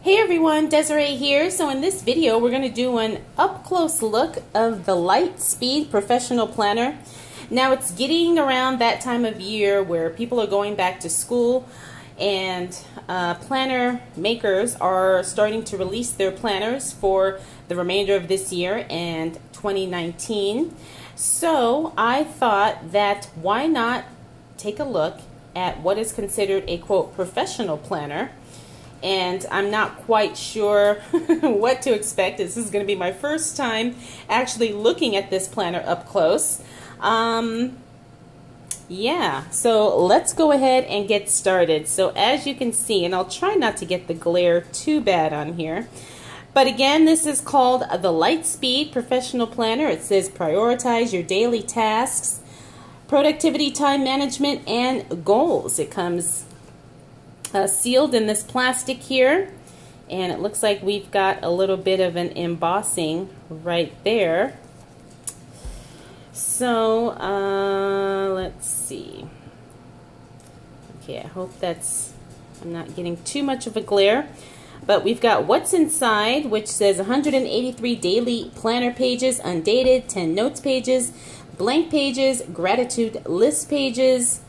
Hey everyone, Desiree here. So in this video we're going to do an up-close look of the Lightspeed Professional Planner. Now it's getting around that time of year where people are going back to school and planner makers are starting to release their planners for the remainder of this year and 2019. So I thought that why not take a look at what is considered a quote professional planner. And I'm not quite sure what to expect. This is going to be my first time actually looking at this planner up close. Yeah, so let's go ahead and get started. So as you can see, and I'll try not to get the glare too bad on here, but again, this is called the Lightspeed Professional Planner. It says prioritize your daily tasks, productivity, time management, and goals. It comes sealed in this plastic here, and it looks like we've got a little bit of an embossing right there. So let's see. Okay, I hope I'm not getting too much of a glare, but we've got what's inside, which says 183 daily planner pages, undated, 10 notes pages, blank pages, gratitude list pages.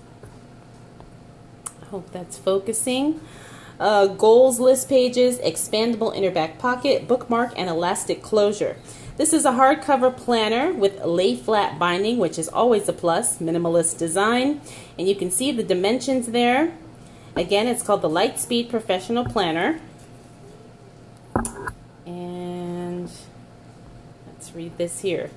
Hope that's focusing. Goals list pages, expandable inner back pocket, bookmark, and elastic closure. This is a hardcover planner with lay flat binding, which is always a plus, minimalist design, and you can see the dimensions there. Again, it's called the Lightspeed Professional Planner. And let's read this here.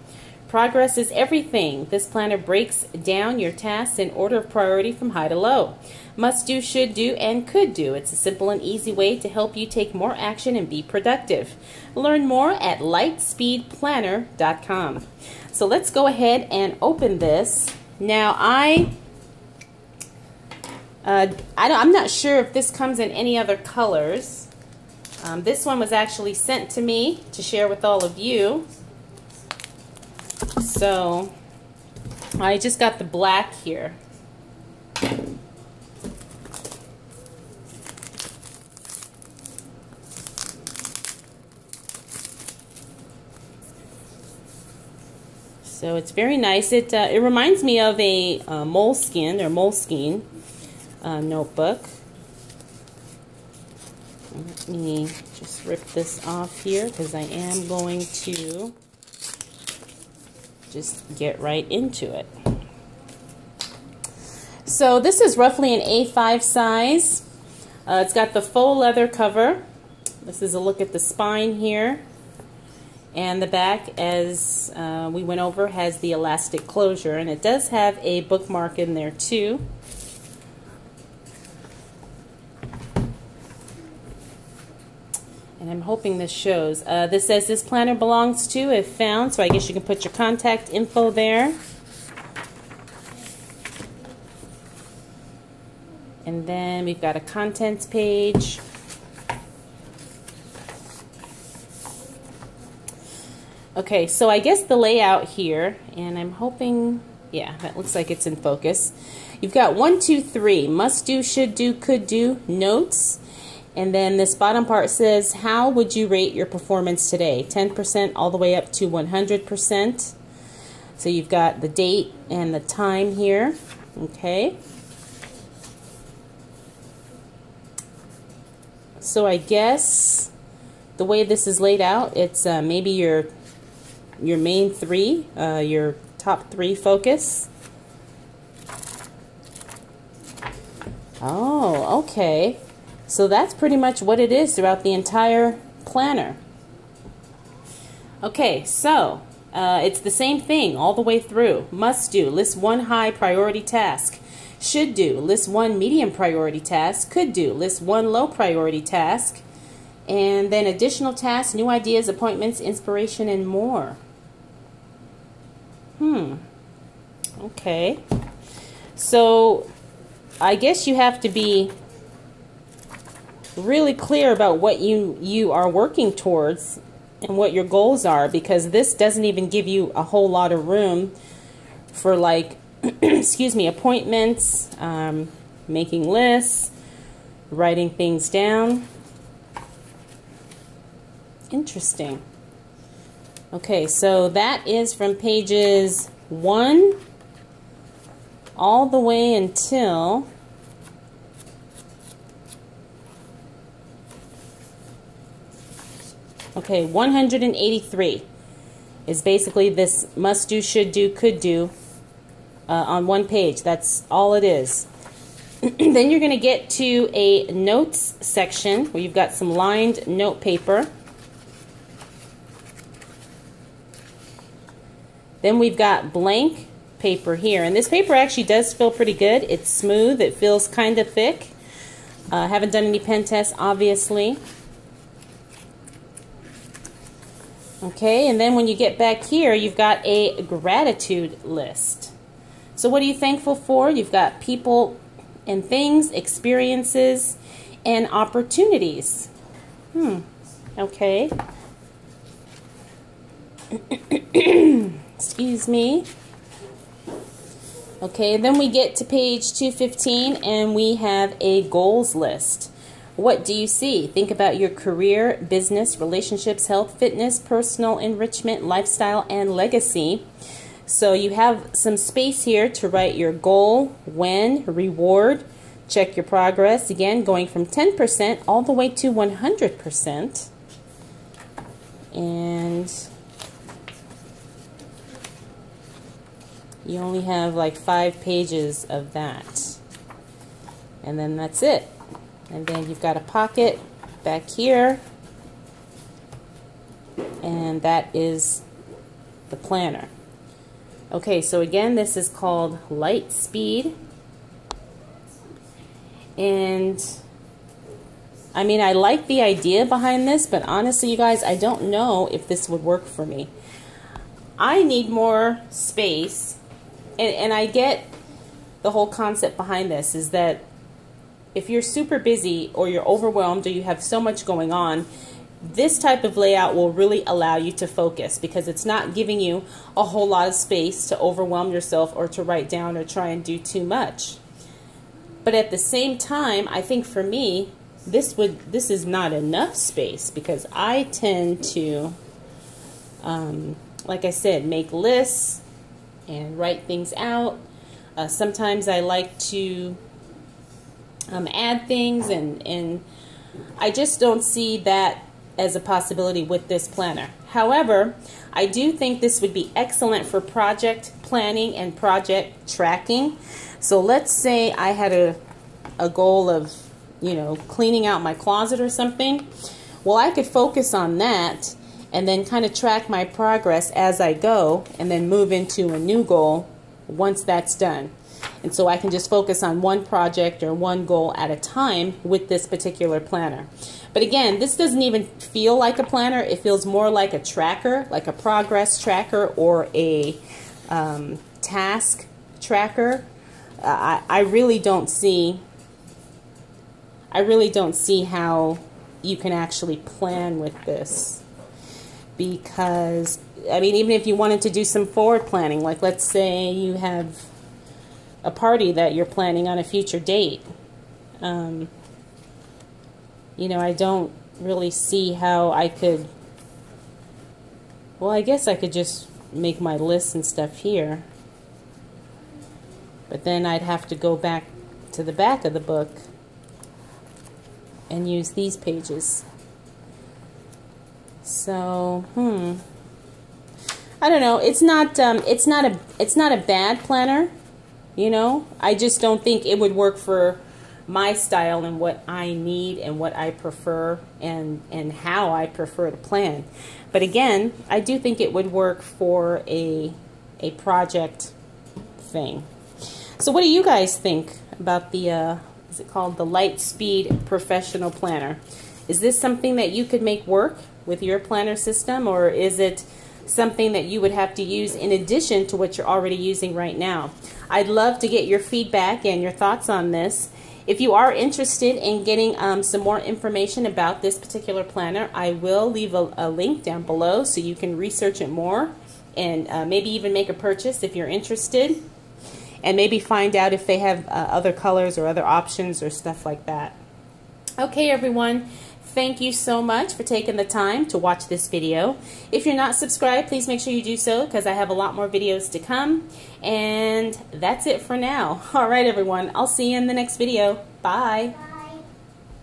Progress is everything. This planner breaks down your tasks in order of priority from high to low. Must do, should do, and could do. It's a simple and easy way to help you take more action and be productive. Learn more at lightspeedplanner.com. So let's go ahead and open this. Now I'm not sure if this comes in any other colors. This one was actually sent to me to share with all of you. So I just got the black here. So it's very nice. It reminds me of a Moleskine notebook. Let me just rip this off here because I am going to just get right into it. So this is roughly an A5 size. It's got the faux leather cover. This is a look at the spine here. And the back, as we went over, has the elastic closure. And it does have a bookmark in there too. And I'm hoping this shows. This says this planner belongs to if found, so I guess you can put your contact info there. And then we've got a contents page. Okay, so I guess the layout here, and I'm hoping, yeah, that looks like it's in focus. You've got 1, 2, 3, must do, should do, could do, notes. And then this bottom part says, how would you rate your performance today? 10% all the way up to 100%. So you've got the date and the time here. Okay. So I guess the way this is laid out, it's maybe your main three, your top three focus. Oh, okay. So that's pretty much what it is throughout the entire planner. Okay, so it's the same thing all the way through. Must do, list one high priority task. Should do, list one medium priority task. Could do, list one low priority task. And then additional tasks, new ideas, appointments, inspiration, and more. Okay. So I guess you have to be really clear about what you are working towards and what your goals are, because this doesn't even give you a whole lot of room for, like, excuse me, appointments, making lists, writing things down. Interesting. Okay, so that is from pages 1 all the way until okay, 183 is basically this must do, should do, could do on one page. That's all it is. Then you're going to get to a notes section where you've got some lined note paper. Then we've got blank paper here, and this paper actually does feel pretty good. It's smooth. It feels kind of thick. Haven't done any pen tests, obviously. Okay, and then when you get back here, you've got a gratitude list. So what are you thankful for? You've got people and things, experiences, and opportunities. Okay. Excuse me. Okay, then we get to page 215 and we have a goals list. What do you see? Think about your career, business, relationships, health, fitness, personal enrichment, lifestyle, and legacy. So you have some space here to write your goal, when, reward, check your progress. Again, going from 10% all the way to 100%. And you only have like 5 pages of that. And then that's it. And then you've got a pocket back here. And that is the planner. Okay, so again, this is called Light Speed. And I mean, I like the idea behind this, but honestly, you guys, I don't know if this would work for me. I need more space. And I get the whole concept behind this is that if you're super busy or you're overwhelmed or you have so much going on, this type of layout will really allow you to focus because it's not giving you a whole lot of space to overwhelm yourself or to write down or try and do too much. But at the same time, I think for me, this is not enough space because I tend to, like I said, make lists and write things out. Sometimes I like to add things, and I just don't see that as a possibility with this planner. However, I do think this would be excellent for project planning and project tracking. So let's say I had a goal of, you know, cleaning out my closet or something. Well, I could focus on that and then kind of track my progress as I go and then move into a new goal once that's done. And so I can just focus on one project or one goal at a time with this particular planner. But again, this doesn't even feel like a planner. It feels more like a tracker, like a progress tracker or a task tracker. I really don't see how you can actually plan with this. Because, I mean, even if you wanted to do some forward planning, like let's say you have a party that you're planning on a future date, you know, I don't really see how I could, well, I guess I could just make my lists and stuff here. But then I'd have to go back to the back of the book and use these pages. So, I don't know. It's not a bad planner, you know. I just don't think it would work for my style and what I need and what I prefer and how I prefer to plan. But again, I do think it would work for a project thing. So what do you guys think about the is it called the Light Speed Professional Planner? Is this something that you could make work with your planner system, or is it something that you would have to use in addition to what you're already using right now? I'd love to get your feedback and your thoughts on this. If you are interested in getting some more information about this particular planner, I will leave a link down below so you can research it more and maybe even make a purchase if you're interested, and maybe find out if they have other colors or other options or stuff like that. Okay, everyone. thank you so much for taking the time to watch this video. If you're not subscribed, please make sure you do so because I have a lot more videos to come. And that's it for now. All right, everyone. I'll see you in the next video. Bye.